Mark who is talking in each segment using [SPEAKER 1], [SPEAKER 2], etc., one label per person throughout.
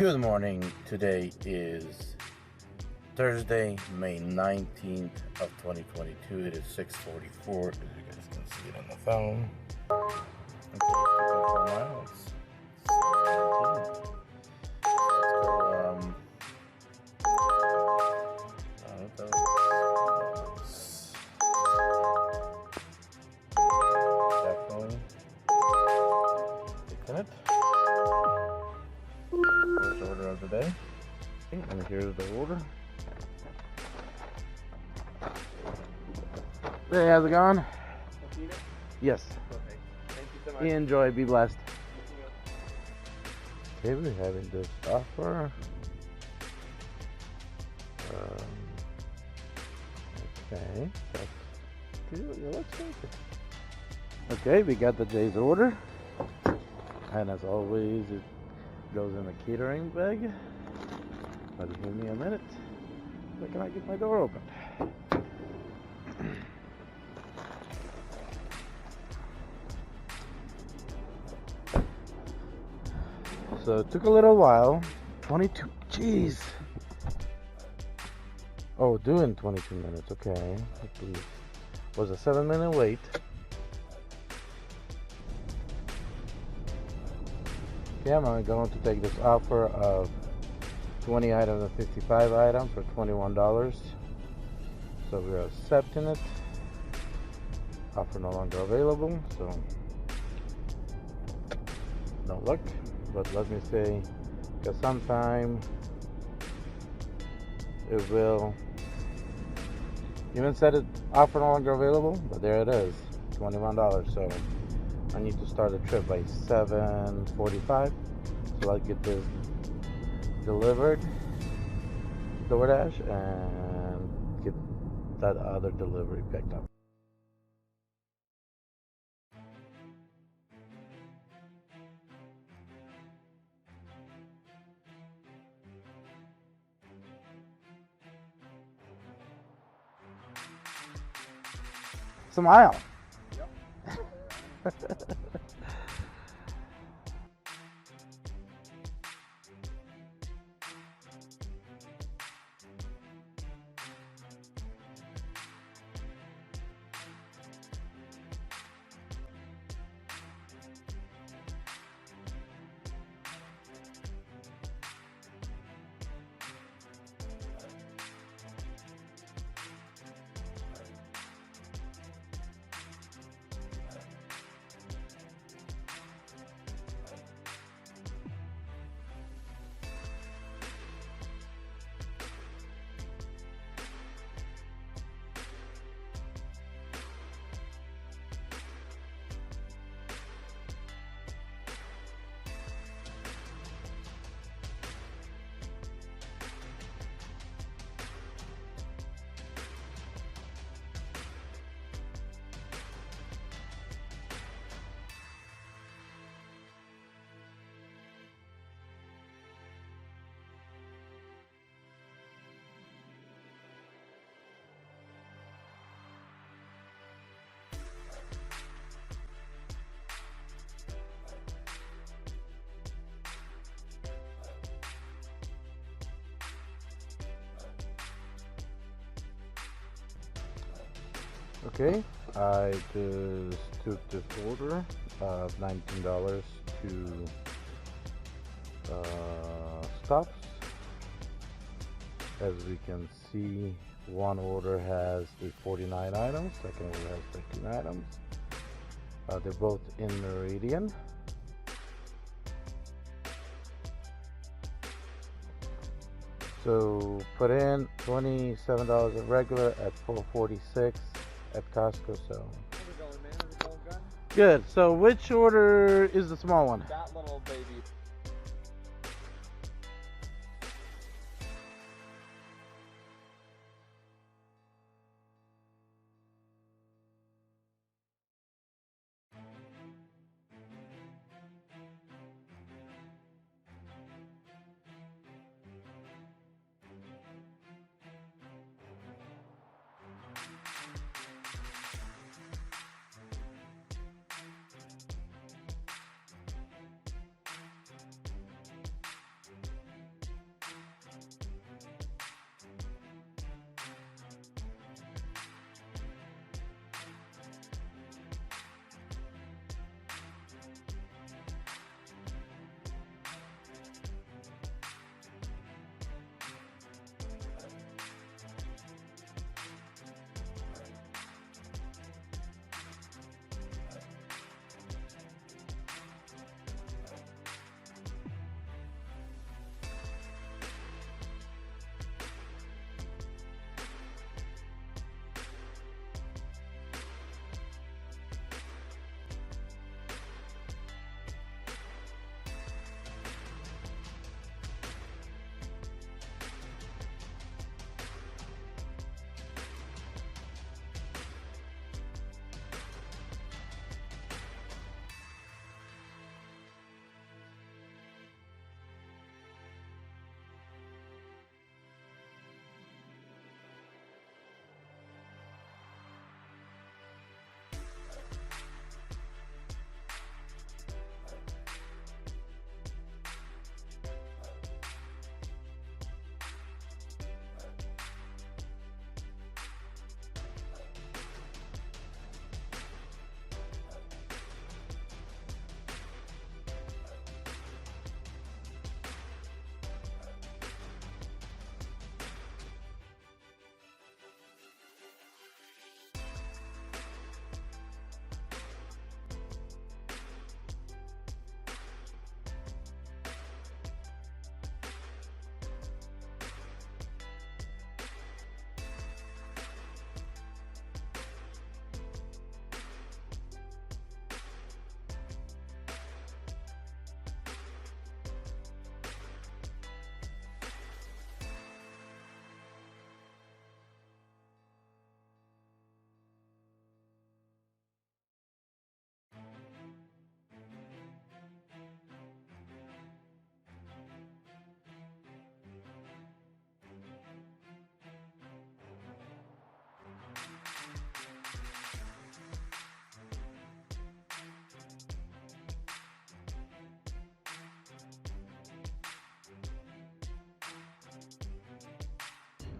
[SPEAKER 1] Good morning. Today is Thursday, May 19th of 2022. It is 6:44. As you guys can see it on the phone. Okay, 2.4 miles. 17. Let's go, definitely taking it. First order of the day. And here's the order. Hey, how's it going? Yes.
[SPEAKER 2] Perfect. Thank you so much.
[SPEAKER 1] Enjoy. Be blessed. Okay, we're having this offer. Okay, that's good. Yeah, let's take it. Okay, we got the day's order, and as always, it goes in a catering bag. But give me a minute. So can I get my door open? So it took a little while. 22. Jeez. Oh, doing 22 minutes. Okay. Was a 7-minute wait. Okay, I'm going to take this offer of 20 items and 55 items for $21. So we're accepting it. Offer no longer available. So no luck. But let me say, because sometime it will. Even said it offer no longer available, but there it is, $21. So I need to start the trip by 7:45, so I'll get this delivered, DoorDash, and get that other delivery picked up. Smile. Yep. Okay, I just took this order of $19 to stops. As we can see, one order has 49 items, second order has 13 items. They're both in Meridian. So put in $27 at regular at $4.46 at Costco. So
[SPEAKER 2] How's it going, man? How's it going, Gun?
[SPEAKER 1] good. So which order is the small one?
[SPEAKER 2] That little baby.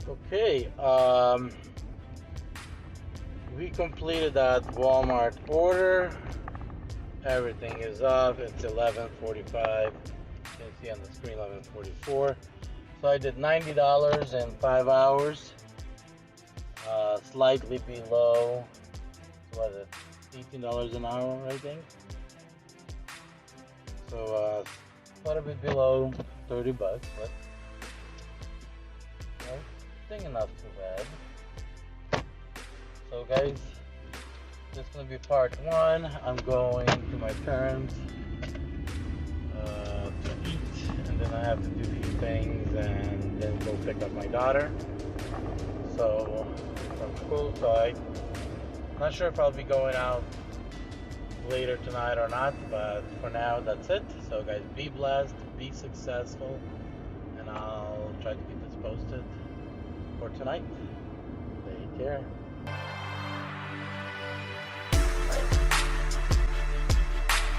[SPEAKER 1] Okay, we completed that Walmart order. Everything is up. It's 11:45. You can see on the screen 11:44. So I did $90 in 5 hours. Slightly below, what is it, $18 an hour, I think. So quite a bit below 30 bucks, but thinking not too bad. So guys, this is gonna be part one. I'm going to my parents to eat, and then I have to do a few things, and then go pick up my daughter. So from school, so I'm not sure if I'll be going out later tonight or not, but for now that's it. So guys, be blessed, be successful, and I'll try to keep this posted for tonight. Take care.